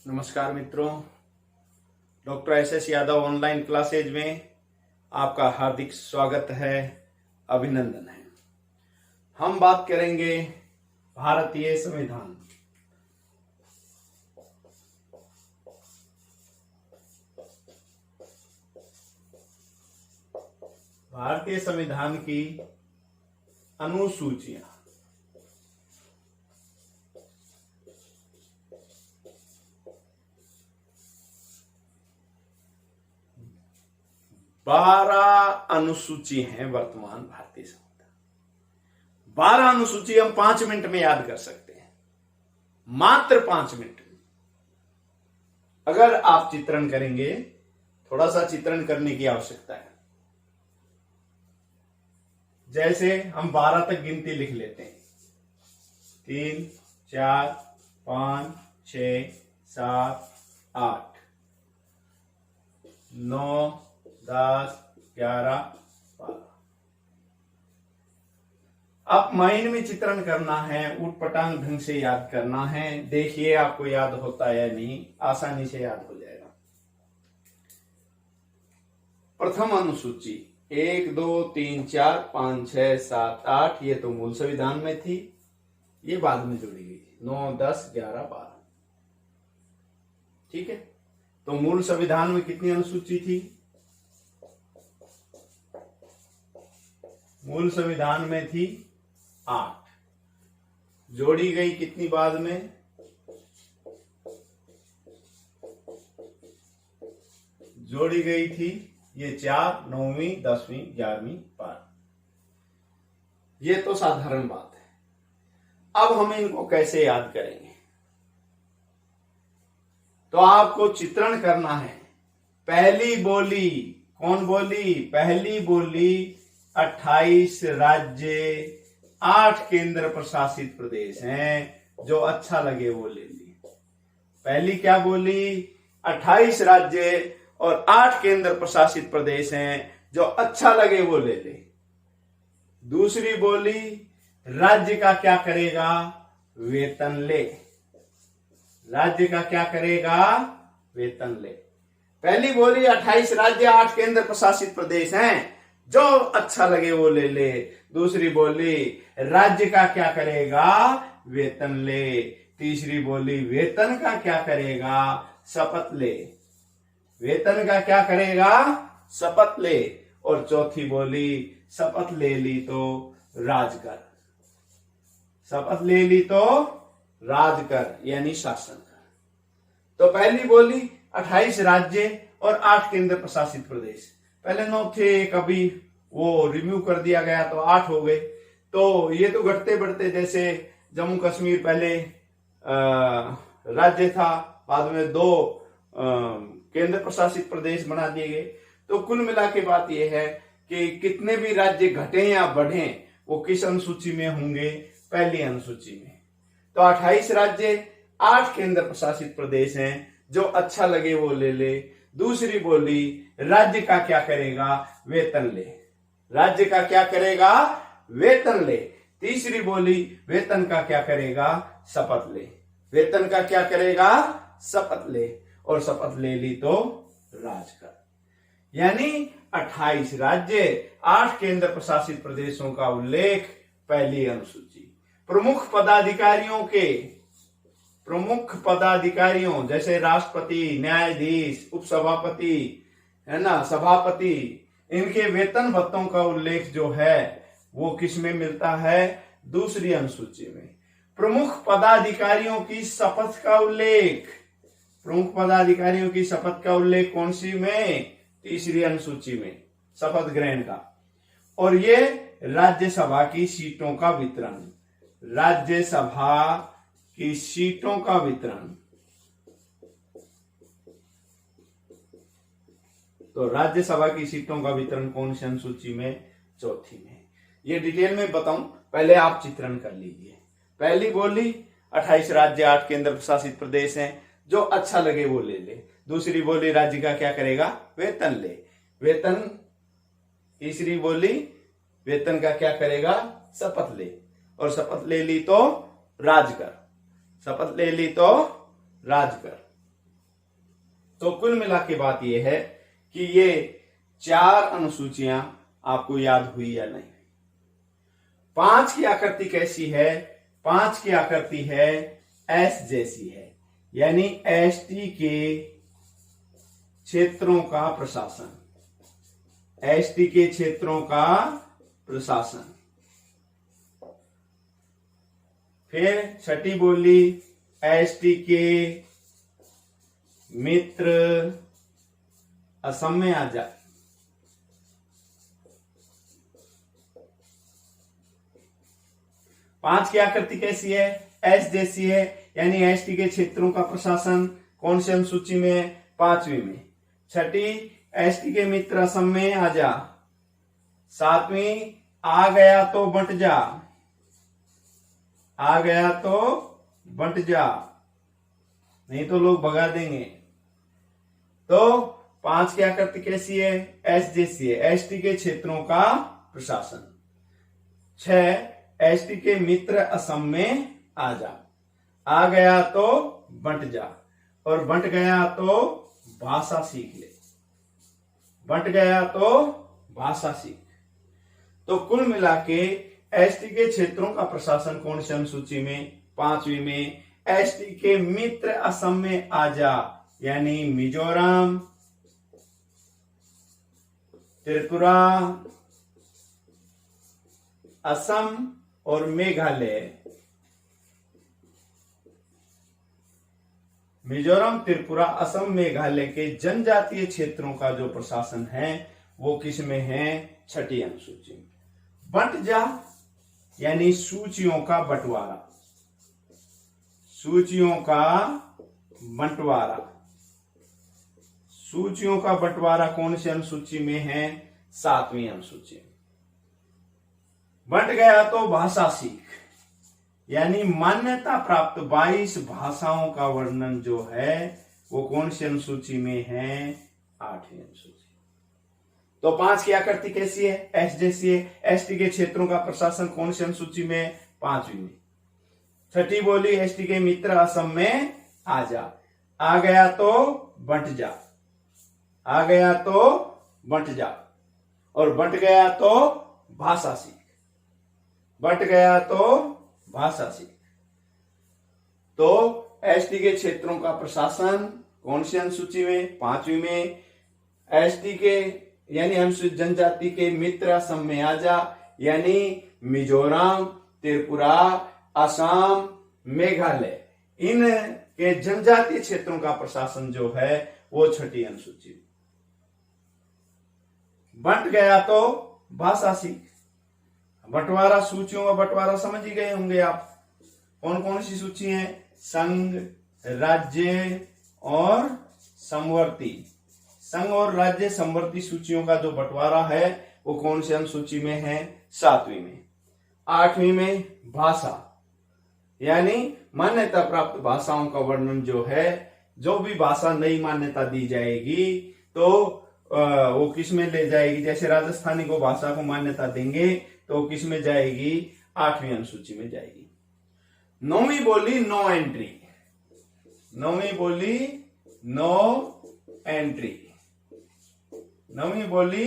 नमस्कार मित्रों, doctor S Yadav online classes में आपका हार्दिक स्वागत है, अभिनंदन है। हम बात करेंगे भारतीय संविधान। भारतीय संविधान की अनुसूचियां। बारह अनुसूची हैं वर्तमान भारतीय संविधान। 12 अनुसूची हम 5 मिनट में याद कर सकते हैं, मात्र 5 मिनट में। अगर आप चित्रण करेंगे, थोड़ा सा चित्रण करने की आवश्यकता है। जैसे हम 12 तक गिनती लिख लेते हैं, 3, 4, 5, 6, 7, 8, 9, 10, 11, 12। अब माइंड में चित्रण करना है, उटपटांग ढंग से याद करना है। देखिए आपको याद होता है या नहीं, आसानी से याद हो जाएगा। प्रथम अनुसूची 1, 2, 3, 4, 5, 6, 7, 8, ये तो मूल संविधान में थी, ये बाद में जोड़ी गई। 9, 10, 11, 12। ठीक है, तो मूल संविधान में कितनी अनुसूची थी? मूल संविधान में थी 8। जोड़ी गई कितनी बाद में? जोड़ी गई थी ये 4, 9वीं, 10वीं, 11वीं, 12। ये तो साधारण बात है। अब हम इनको कैसे याद करेंगे? तो आपको चित्रण करना है। पहली बोली कौन बोली? पहली बोली 28 राज्य, 8 केंद्र प्रशासित प्रदेश हैं, जो अच्छा लगे वो ले ली। पहली क्या बोली? 28 राज्य और 8 केंद्र प्रशासित प्रदेश हैं, जो अच्छा लगे वो ले ले। दूसरी बोली, राज्य का क्या करेगा? वेतन ले। राज्य का क्या करेगा? वेतन ले। पहली बोली 28 राज्य, 8 केंद्र प्रशासित प्रदेश हैं, जो अच्छा लगे वो ले ले। दूसरी बोली, राज्य का क्या करेगा? वेतन ले। तीसरी बोली, वेतन का क्या करेगा? शपथ ले। वेतन का क्या करेगा? शपथ ले। और चौथी बोली, शपथ ले ली तो राज कर। शपथ ले ली तो राज कर, यानी शासन कर। तो पहली बोली 28 राज्य और 8 केंद्र प्रशासित प्रदेश। पहले 9 थे, कभी वो रिव्यू कर दिया गया तो 8 हो गए। तो ये तो घटते बढ़ते, जैसे जम्मू कश्मीर पहले राज्य था, बाद में 2 केंद्र प्रशासित प्रदेश बना दिए गए। तो कुल मिला के बात यह है कि कितने भी राज्य घटे या बढ़े, वो किस अनुसूची में होंगे? पहली अनुसूची में। तो 28 राज्य, 8 केंद्र प्रशासित प्रदेश हैं, जो अच्छा लगे वो ले ले। दूसरी बोली, राज्य का क्या करेगा? वेतन ले। राज्य का क्या करेगा? वेतन ले। तीसरी बोली, वेतन का क्या करेगा? शपथ ले। वेतन का क्या करेगा? शपथ ले। और शपथ ले ली तो राज कर। यानी 28 राज्य, 8 केंद्र प्रशासित प्रदेशों का उल्लेख पहली अनुसूची। प्रमुख पदाधिकारियों जैसे राष्ट्रपति, न्यायाधीश, उपसभापति, है ना, सभापति, इनके वेतन भत्तों का उल्लेख जो है वो किस में मिलता है? दूसरी अनुसूची में। प्रमुख पदाधिकारियों की शपथ का उल्लेख, प्रमुख पदाधिकारियों की शपथ का उल्लेख कौन सी में? तीसरी अनुसूची में, शपथ ग्रहण का। और ये राज्यसभा की सीटों का वितरण, राज्यसभा की सीटों का वितरण। तो राज्यसभा की सीटों का वितरण कौन सी अनुसूची में? चौथी में। ये डिटेल में बताऊं, पहले आप चित्रण कर लीजिए। पहली बोली 28 राज्य, 8 केंद्र प्रशासित प्रदेश हैं, जो अच्छा लगे वो ले ले। दूसरी बोली, राज्य का क्या करेगा? वेतन ले। वेतन। तीसरी बोली, वेतन का क्या करेगा? शपथ ले। और शपथ ले ली तो राज कर। शपथ ले ली तो राज कर। तो कुल मिला के बात यह है कि ये 4 अनुसूचियां आपको याद हुई या नहीं। 5 की आकृति कैसी है? 5 की आकृति है एस जैसी है, यानी एसटी के क्षेत्रों का प्रशासन, एसटी के क्षेत्रों का प्रशासन। फिर छठी बोली एसटी के मित्र असम में आ जा। पांच की आकृति कैसी है? एस जैसी है, यानी एसटी के क्षेत्रों का प्रशासन कौन से अनुसूची में है? 5वीं में। छठी एसटी के मित्र असम में आ जा। 7वीं आ गया तो बंट जा, आ गया तो बंट जा, नहीं तो लोग भगा देंगे। तो 5 की आकृति कैसी है? एस जैसी है, एसटी के क्षेत्रों का प्रशासन। 6 एसटी के मित्र असम में आ जा, आ गया तो बंट जा, और बंट गया तो भाषा सीख ले, बंट गया तो भाषा सीख। तो कुल मिला के एसटी के क्षेत्रों का प्रशासन कौन सी अनुसूची में? 5वीं में। एसटी के मित्र असम में आ जा, यानी मिजोरम, त्रिपुरा, असम और मेघालय। मिजोरम, त्रिपुरा, असम, मेघालय के जनजातीय क्षेत्रों का जो प्रशासन है वो किस में है? 6ठी अनुसूची में। बंट जा यानी सूचियों का बंटवारा, सूचियों का बंटवारा। सूचियों का बंटवारा कौन सी अनुसूची में है? 7वीं अनुसूची में। बंट गया तो भाषा सीख, यानी मान्यता प्राप्त 22 भाषाओं का वर्णन जो है वो कौन सी अनुसूची में है? 8वीं अनुसूची। तो 5 की आकृति कैसी है? एस जैसी है, एसटी के क्षेत्रों का प्रशासन कौन सी अनुसूची में? 5वीं में। छठी बोली एसटी के मित्र असम में आ जा, आ गया तो बंट जा, आ गया तो बंट जा, और बंट गया तो भाषा सीख, बंट गया तो भाषा सीख। तो एसटी के क्षेत्रों का प्रशासन कौन सी अनुसूची में? 5वीं में। एसटी के यानी अनुसूचित जनजाति के मित्र असम में आ जा, यानी मिजोरम, त्रिपुरा, असम, मेघालय, इन के जनजातीय क्षेत्रों का प्रशासन जो है वो 6ठी अनुसूची में। बंट गया तो भाषा सीख। बंटवारा, सूचियों का बंटवारा समझ ही गए होंगे आप। कौन कौन सी सूची है? संघ, राज्य और समवर्ती। संघ और राज्य समवर्ती सूचियों का जो बंटवारा है वो कौन सी अनुसूची में है? 7वीं में। 8वीं में भाषा, यानी मान्यता प्राप्त भाषाओं का वर्णन जो है, जो भी भाषा नई मान्यता दी जाएगी तो वो किस में ले जाएगी? जैसे राजस्थानी को भाषा को मान्यता देंगे तो किस में जाएगी? 8वीं अनुसूची में जाएगी। 9वीं बोली नो एंट्री, 9वीं बोली नो एंट्री, 9वीं बोली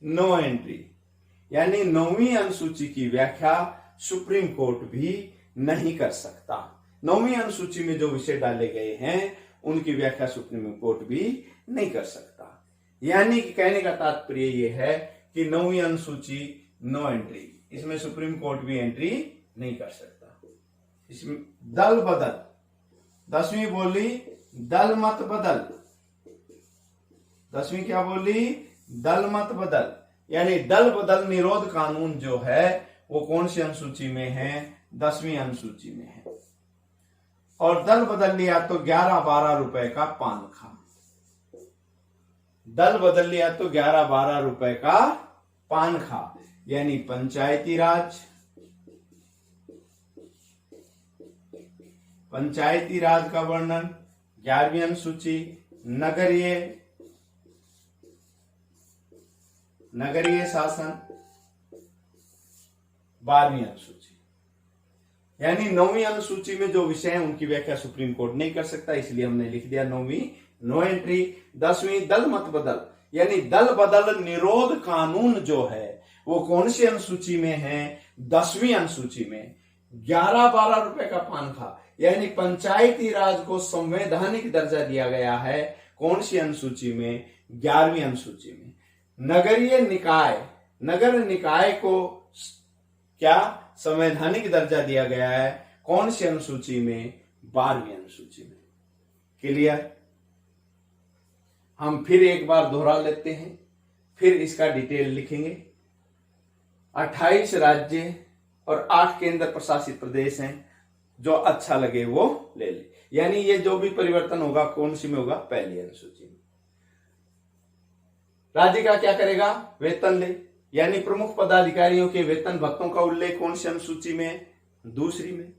नो एंट्री, यानी 9वीं अनुसूची की व्याख्या सुप्रीम कोर्ट भी नहीं कर सकता। 9वीं अनुसूची में जो विषय डाले गए हैं उनकी व्याख्या सुप्रीम कोर्ट भी नहीं कर सकता। यानी कि कहने का तात्पर्य यह है कि 9वीं अनुसूची नो एंट्री, इसमें सुप्रीम कोर्ट भी एंट्री नहीं कर सकता। इसमें दल बदल, 10वीं बोली दल मत बदल, 10वीं क्या बोली? दल मत बदल, यानी दल बदल निरोध कानून जो है वो कौन सी अनुसूची में है? 10वीं अनुसूची में है। और दल बदल लिया तो 11-12 रुपए का पान खा, दल बदल लिया तो 11-12 रुपए का पान खा, यानी पंचायती राज, पंचायती राज का वर्णन 11वीं अनुसूची। नगरीय, नगरीय शासन 12वीं अनुसूची। यानी 9वीं अनुसूची में जो विषय है उनकी व्याख्या सुप्रीम कोर्ट नहीं कर सकता, इसलिए हमने लिख दिया 9वीं नो एंट्री। 10वीं दल मत बदल, यानी दल बदल निरोध कानून जो है वो कौन सी अनुसूची में है? 10वीं अनुसूची में। 11-12 रुपए का पान खा, यानी पंचायती राज को संवैधानिक दर्जा दिया गया है कौन सी अनुसूची में? 11वीं अनुसूची में। नगरीय निकाय, नगर निकाय को क्या संवैधानिक दर्जा दिया गया है कौन सी अनुसूची में? 12वीं अनुसूची में। क्लियर? हम फिर एक बार दोहरा लेते हैं, फिर इसका डिटेल लिखेंगे। 28 राज्य और 8 केंद्र प्रशासित प्रदेश हैं, जो अच्छा लगे वो ले ले। यानी ये जो भी परिवर्तन होगा कौन सी में होगा? पहली अनुसूची में। राज्य का क्या करेगा? वेतन ले, यानी प्रमुख पदाधिकारियों के वेतन भत्तों का उल्लेख कौन सी अनुसूची में? दूसरी में।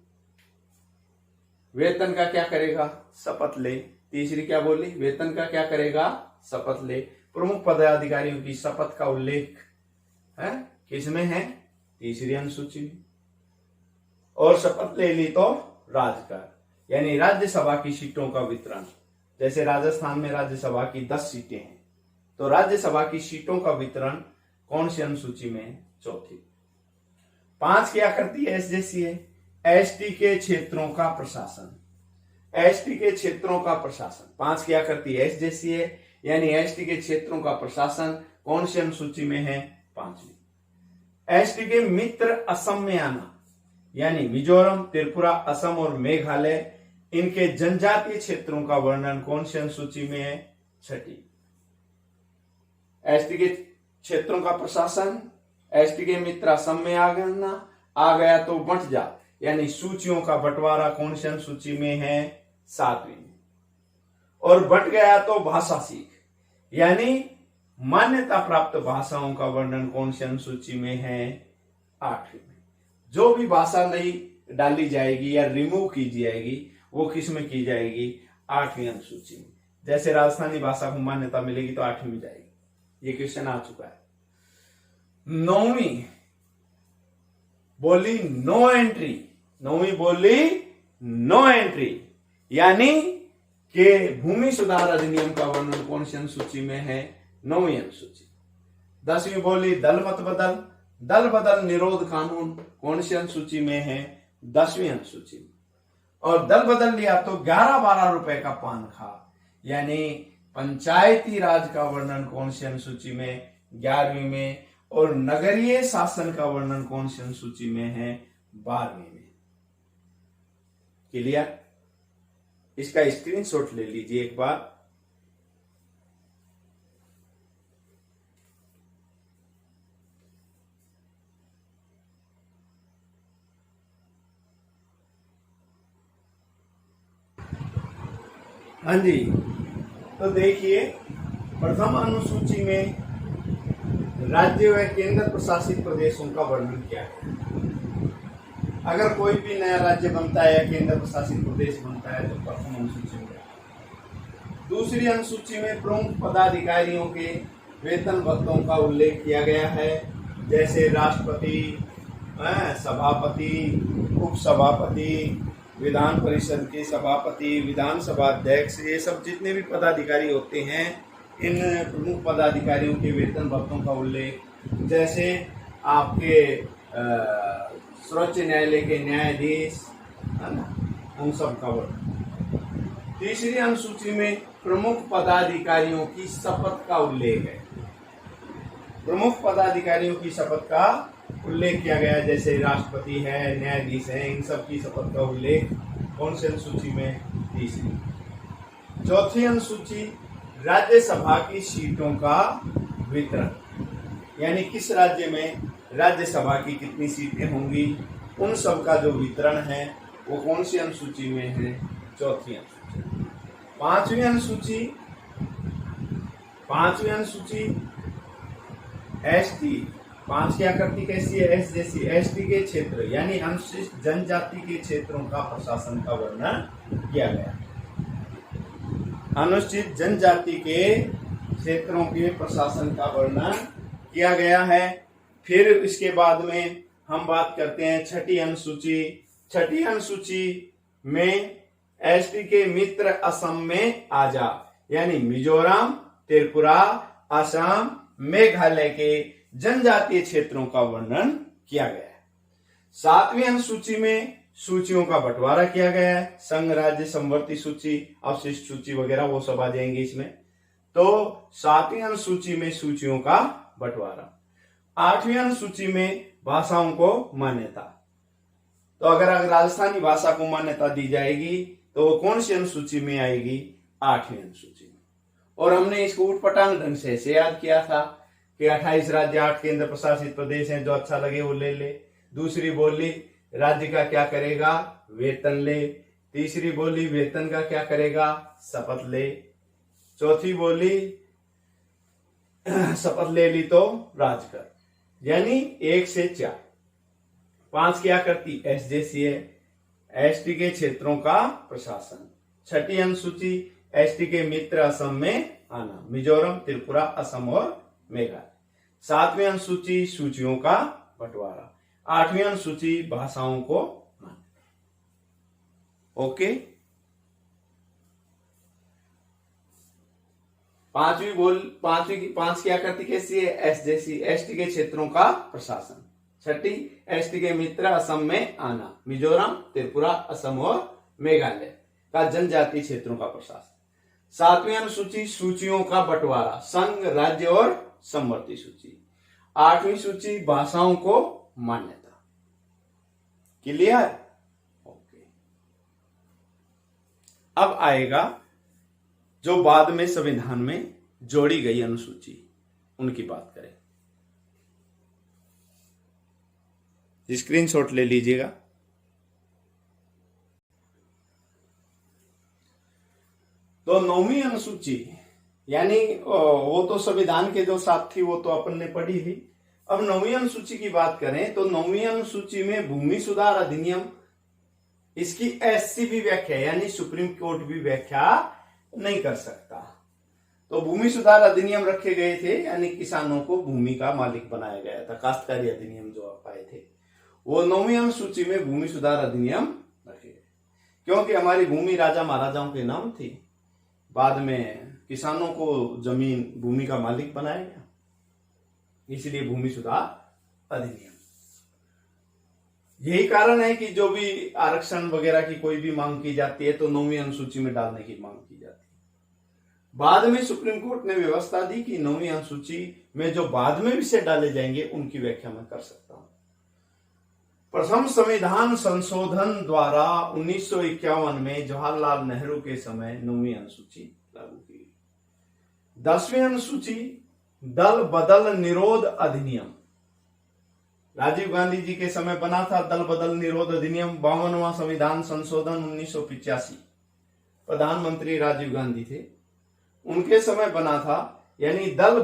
वेतन का क्या करेगा? शपथ ले। तीसरी क्या बोली? वेतन का क्या करेगा? शपथ ले। प्रमुख पदाधिकारियों की शपथ का उल्लेख है किसमें है? तीसरी अनुसूची में। और शपथ ले ली तो राजकर, यानी राज्यसभा की सीटों का वितरण। जैसे राजस्थान में राज्यसभा की 10 सीटें हैं, तो राज्यसभा की सीटों का वितरण कौन सी अनुसूची में? चौथी। 5 क्या करती है? एसजेसी है, एसटी के क्षेत्रों का प्रशासन। एसटी के क्षेत्रों का प्रशासन 5 क्या करती है? एसजेसी है, यानी एसटी के क्षेत्रों का प्रशासन कौन सी अनुसूची में है? 5वीं। एसटी के मित्र असम में आना, यानी मिजोरम, त्रिपुरा, असम और मेघालय, इनके जनजातीय क्षेत्रों का वर्णन कौन सी अनुसूची में है? 6ठी। एसटी के क्षेत्रों का प्रशासन, एसटी के मित्र असम में आ गया तो बंट जा, यानी सूचियों का बंटवारा कौन सी अनुसूची में है? 7वीं में। और बंट गया तो भाषा सीख, यानी मान्यता प्राप्त भाषाओं का वर्णन कौन सी अनुसूची में है? 8वीं में। जो भी भाषा नई डाली जाएगी या रिमूव की जाएगी वो किस में की जाएगी? 8वीं अनुसूची में। जैसे राजस्थानी भाषा को मान्यता मिलेगी तो 8वीं में जाएगी। ये क्वेश्चन आ चुका है। 9वीं बोली नो एंट्री। 9वीं बोली नो एंट्री, यानी कि भूमि सुधार अधिनियम का वर्णन कौन सी अनुसूची में है? 9वीं अनुसूची। 10वीं बोली दल मत बदल। दल बदल निरोध कानून कौन सी अनुसूची में है? 10वीं अनुसूची में। और दल बदल लिया तो 11-12 रुपए का पान खा, यानी पंचायती राज का वर्णन कौन सी अनुसूची में? 11वीं में। और नगरीय शासन का वर्णन कौन सी अनुसूची में है? 12वीं में। क्लियर? इसका स्क्रीनशॉट ले लीजिए एक बार। हाँ जी, तो देखिए प्रथम अनुसूची में राज्य व केंद्र प्रशासित प्रदेशों का वर्णन क्या है। अगर कोई भी नया राज्य बनता है या केंद्र प्रशासित प्रदेश बनता है तो प्रथम अनुसूची में। दूसरी अनुसूची में प्रमुख पदाधिकारियों के वेतन भत्तों का उल्लेख किया गया है, जैसे राष्ट्रपति, सभापति, उपसभापति, विधान परिषद के सभापति, विधानसभा अध्यक्ष, ये सब जितने भी पदाधिकारी होते हैं इन प्रमुख पदाधिकारियों के वेतन भत्तों का उल्लेख, जैसे आपके सर्वोच्च न्यायालय के न्यायाधीश, है ना, उन सब का वर्णन। तीसरी अनुसूची में प्रमुख पदाधिकारियों की शपथ का उल्लेख है। प्रमुख पदाधिकारियों की शपथ का उल्लेख किया गया है, जैसे राष्ट्रपति है, न्यायाधीश है, इन सब की शपथ का उल्लेख कौन सी अनुसूची में? तीसरी। चौथी अनुसूची राज्यसभा की सीटों का वितरण, यानी किस राज्य में राज्यसभा की कितनी सीटें होंगी उन सब का जो वितरण है वो कौन सी अनुसूची में है? चौथी अनुसूची। पांचवी अनुसूची एसटी। 5 क्या करती कैसी है? एस जैसी। एसटी के क्षेत्र यानी अनुसूचित जनजाति के क्षेत्रों का प्रशासन का वर्णन किया गया। अनुसूचित जनजाति के क्षेत्रों के प्रशासन का वर्णन किया गया है। फिर इसके बाद में हम बात करते हैं छठी अनुसूची। छठी अनुसूची में एसटी के मित्र असम में आ जा, यानी मिजोरम, त्रिपुरा, असम, मेघालय के जनजातीय क्षेत्रों का वर्णन किया गया है। 7वीं अनुसूची में सूचियों का बंटवारा किया गया है। संघ, राज्य, समवर्ती सूची, अवशिष्ट सूची वगैरह वो सब आ जाएंगे इसमें। तो 7वीं अनुसूची में सूचियों का बंटवारा। 8वीं अनुसूची में भाषाओं को मान्यता। तो अगर राजस्थानी भाषा को मान्यता दी जाएगी तो वो कौन सी अनुसूची में आएगी? 8वीं अनुसूची में। और हमने इसको उठपटांग ढंग से ऐसे याद किया था कि 28 राज्य, 8 केंद्र प्रशासित प्रदेश हैं, जो अच्छा लगे वो ले ले। दूसरी बोली राज्य का क्या करेगा? वेतन ले। तीसरी बोली वेतन का क्या करेगा? शपथ ले। चौथी बोली शपथ ले ली तो राज कर। यानी 1 से 4। 5 क्या करती? एसजेसी है, एसटी के क्षेत्रों का प्रशासन। 6ठी अनुसूची एसटी के मित्र असम में आना, मिजोरम, त्रिपुरा, असम और मेघालय। 7वीं अनुसूची सूचियों का बंटवारा। 8वीं अनुसूची भाषाओं को मान्यता। ओके। 5 क्या करती? कैसी है? एसजेसी, एसटी के क्षेत्रों का प्रशासन। 6ठी एसटी के मित्र असम में आना, मिजोरम, त्रिपुरा, असम और मेघालय का जनजातीय क्षेत्रों का प्रशासन। 7वीं अनुसूची सूचियों का बंटवारा, संघ, राज्य और समवर्ती सूची। 8वीं सूची भाषाओं को मान्यता। क्लियर? ओके। अब आएगा जो बाद में संविधान में जोड़ी गई अनुसूची, उनकी बात करें। स्क्रीनशॉट ले लीजिएगा। तो 9वीं अनुसूची, यानी वो तो संविधान के जो साथ थी वो तो अपन ने पढ़ी ली। अब 9वीं अनुसूची की बात करें तो 9वीं अनुसूची में भूमि सुधार अधिनियम, इसकी एससी भी व्याख्या यानी सुप्रीम कोर्ट भी व्याख्या नहीं कर सकता। तो भूमि सुधार अधिनियम रखे गए थे, यानी किसानों को भूमि का मालिक बनाया गया था। काश्तकारी अधिनियम जो आप आए थे वो 9वीं अनुसूची में भूमि सुधार अधिनियम रखे गए, क्योंकि हमारी भूमि राजा महाराजाओं के नाम थी। बाद में किसानों को जमीन, भूमि का मालिक बनाया गया, इसलिए भूमि सुधार अधिनियम। यही कारण है कि जो भी आरक्षण वगैरह की कोई भी मांग की जाती है तो 9वीं अनुसूची में डालने की मांग की जाती है। बाद में सुप्रीम कोर्ट ने व्यवस्था दी कि 9वीं अनुसूची में जो बाद में विषय डाले जाएंगे उनकी व्याख्या मैं कर सकता हूं। प्रथम संविधान संशोधन द्वारा 1951 में जवाहरलाल नेहरू के समय 9वीं अनुसूची लागू की गई। 10वीं अनुसूची दल बदल निरोध अधिनियम, राजीव गांधी जी के समय बना था दल बदल निरोध अधिनियम। 52वां संविधान संशोधन 1985, प्रधानमंत्री राजीव गांधी थे, उनके समय बना था। यानी दल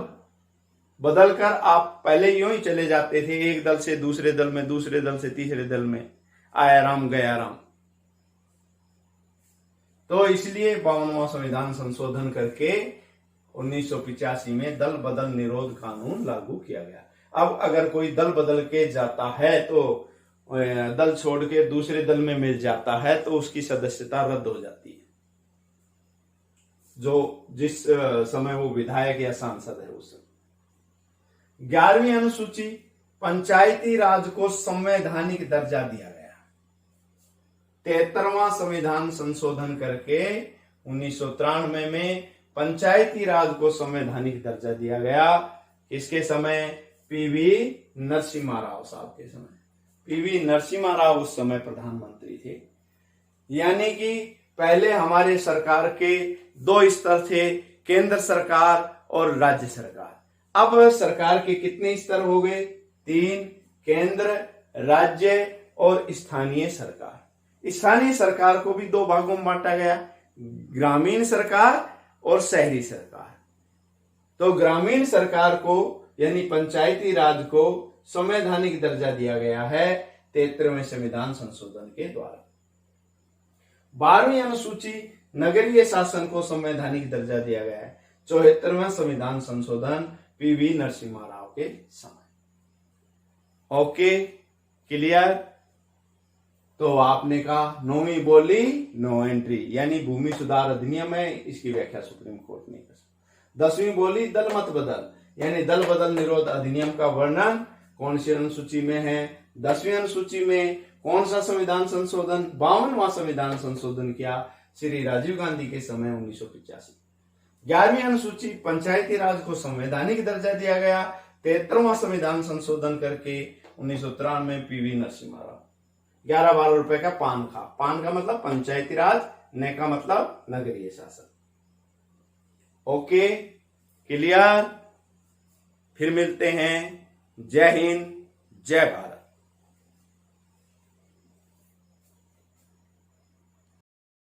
बदलकर आप पहले यूं ही चले जाते थे, एक दल से दूसरे दल में, दूसरे दल से तीसरे दल में, आया राम गया राम। तो इसलिए 52वां संविधान संशोधन करके 1985 में दल बदल निरोध कानून लागू किया गया। अब अगर कोई दल बदल के जाता है तो दल छोड़ के दूसरे दल में मिल जाता है तो उसकी सदस्यता रद्द हो जाती है, जो जिस समय वो विधायक या सांसद है उस समय। 11वीं अनुसूची पंचायती राज को संवैधानिक दर्जा दिया गया। 73वां संविधान संशोधन करके 1993 में पंचायती राज को संवैधानिक दर्जा दिया गया। इसके समय पीवी नरसिम्हा राव साहब के समय। पीवी नरसिम्हा राव उस समय प्रधानमंत्री थे। यानी कि पहले हमारे सरकार के 2 स्तर थे, केंद्र सरकार और राज्य सरकार। अब सरकार के कितने स्तर हो गए? 3, केंद्र, राज्य और स्थानीय सरकार। स्थानीय सरकार को भी 2 भागों में बांटा गया, ग्रामीण सरकार और शहरी सरकार। तो ग्रामीण सरकार को यानी पंचायती राज को संवैधानिक दर्जा दिया गया है 73वें संविधान संशोधन के द्वारा। 12वीं अनुसूची नगरीय शासन को संवैधानिक दर्जा दिया गया है 74वां संविधान संशोधन पीवी नरसिम्हा राव के समय। Okay, clear? तो आपने कहा 9वीं बोली नो एंट्री, यानी भूमि सुधार अधिनियम है, इसकी व्याख्या सुप्रीम कोर्ट नहीं कर सकती। 10वीं बोली दल मत बदल, यानी दल बदल निरोध अधिनियम का वर्णन कौन सी अनुसूची में है? 10वीं अनुसूची में। कौन सा संविधान संशोधन? 52वां संविधान संशोधन किया श्री राजीव गांधी के समय 1985। 11वीं अनुसूची पंचायती राज को संवैधानिक दर्जा दिया गया, 73वां संविधान संशोधन करके 1993 पीवी नरसिम्हा राव। 11-12 रुपए का पान खा, पान का मतलब पंचायती राज, ने का मतलब नगरीय शासन। Okay, clear? फिर मिलते हैं। जय हिंद, जय भारत।